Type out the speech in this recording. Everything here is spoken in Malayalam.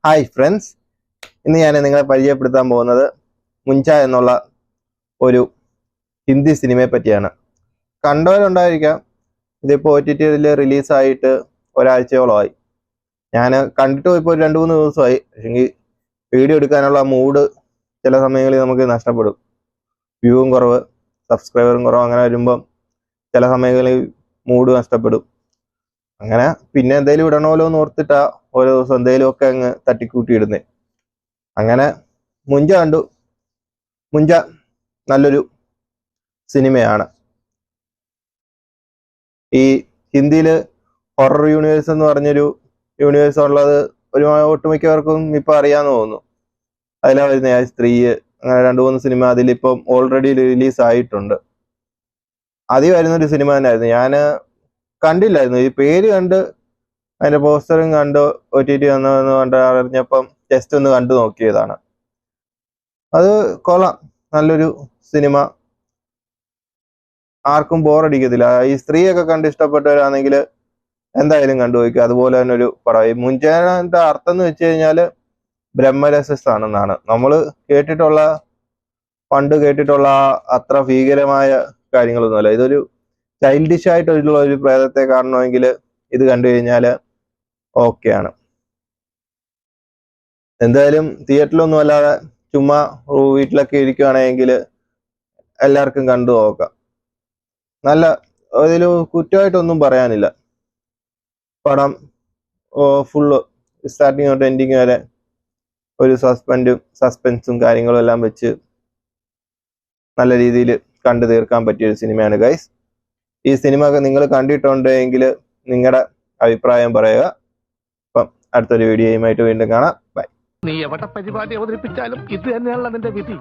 ഹായ് ഫ്രണ്ട്സ്, ഇന്ന് ഞാൻ നിങ്ങളെ പരിചയപ്പെടുത്താൻ പോകുന്നത് മുഞ്ച എന്നുള്ള ഒരു ഹിന്ദി സിനിമയെ പറ്റിയാണ്. കണ്ടവരുണ്ടായിരിക്കാം. ഇതിപ്പോൾ OTT റിലീസായിട്ട് ഒരാഴ്ചയോളമായി. ഞാൻ കണ്ടിട്ട് ഇപ്പോൾ 2-3 ദിവസമായി. പക്ഷേ വീഡിയോ എടുക്കാനുള്ള മൂഡ് ചില സമയങ്ങളിൽ നമുക്ക് നഷ്ടപ്പെടും. വ്യൂവും കുറവ്, സബ്സ്ക്രൈബറും കുറവ്, അങ്ങനെ വരുമ്പം ചില സമയങ്ങളിൽ മൂഡ് നഷ്ടപ്പെടും. അങ്ങനെ പിന്നെ എന്തെങ്കിലും ഇടണമല്ലോ എന്ന് ഓർത്തിട്ടാ ഓരോ ദിവസം എന്തെങ്കിലുമൊക്കെ അങ്ങ് തട്ടിക്കൂട്ടി ഇടുന്നേ. അങ്ങനെ മുഞ്ച കണ്ടു. മുഞ്ച നല്ലൊരു സിനിമയാണ്. ഈ ഹിന്ദിയിൽ ഹൊറർ യൂണിവേഴ്സ് എന്ന് പറഞ്ഞൊരു യൂണിവേഴ്സ് ഉള്ളത് ഒട്ടുമിക്കവർക്കും ഇപ്പൊ അറിയാന്ന് തോന്നുന്നു. അതിലാ വരുന്ന സ്ത്രീ, അങ്ങനെ 2-3 സിനിമ അതിലിപ്പം ഓൾറെഡി റിലീസ് ആയിട്ടുണ്ട്. അതിൽ വരുന്നൊരു സിനിമ തന്നെയായിരുന്നു. ഞാൻ കണ്ടില്ലായിരുന്നു. ഈ പേര് കണ്ട് അതിന്റെ പോസ്റ്ററും കണ്ട് OTT വന്നതെന്ന് കണ്ട് അറിഞ്ഞപ്പം ജസ്റ്റ് ഒന്ന് കണ്ടു നോക്കിയതാണ്. അത് കൊള്ളാം, നല്ലൊരു സിനിമ. ആർക്കും ബോറടിക്കത്തില്ല. ഈ സ്ത്രീയൊക്കെ കണ്ട് ഇഷ്ടപ്പെട്ടവരാണെങ്കിൽ എന്തായാലും കണ്ടു നോക്കുക. അതുപോലെ തന്നെ ഒരു പടം. ഈ മുഞ്ചേന്റെ അർത്ഥം എന്ന് വെച്ച് കഴിഞ്ഞാൽ ബ്രഹ്മരസസ് ആണെന്നാണ് നമ്മൾ പണ്ട് കേട്ടിട്ടുള്ള അത്ര ഭീകരമായ കാര്യങ്ങളൊന്നുമല്ല. ഇതൊരു ചൈൽഡിഷ് ആയിട്ടുള്ള ഒരു പ്രേതത്തെ കാണണമെങ്കിൽ ഇത് കണ്ടു കഴിഞ്ഞാൽ ഓക്കെയാണ്. എന്തായാലും തിയേറ്ററിലൊന്നും അല്ലാതെ ചുമ്മാ വീട്ടിലൊക്കെ ഇരിക്കുകയാണെങ്കിൽ എല്ലാവർക്കും കണ്ടു നോക്കാം. നല്ല അതിൽ കുറ്റമായിട്ടൊന്നും പറയാനില്ല. പടം ഫുള്ള് സ്റ്റാർട്ടിങ് തൊട്ട് എൻഡിങ് വരെ ഒരു സസ്പെൻസും കാര്യങ്ങളും എല്ലാം വെച്ച് നല്ല രീതിയിൽ കണ്ടു തീർക്കാൻ പറ്റിയൊരു സിനിമയാണ് ഗൈസ്. ഈ സിനിമ നിങ്ങൾ കണ്ടിട്ടുണ്ടെങ്കിൽ നിങ്ങളുടെ അഭിപ്രായം പറയുക. അപ്പം അടുത്തൊരു വീഡിയോയുമായിട്ട് വീണ്ടും കാണാം. ബൈ. നീ എവിടെ പരിപാടി അവതരിപ്പിച്ചാലും ഇത് തന്നെയാണല്ലോ നിന്റെ വിധി.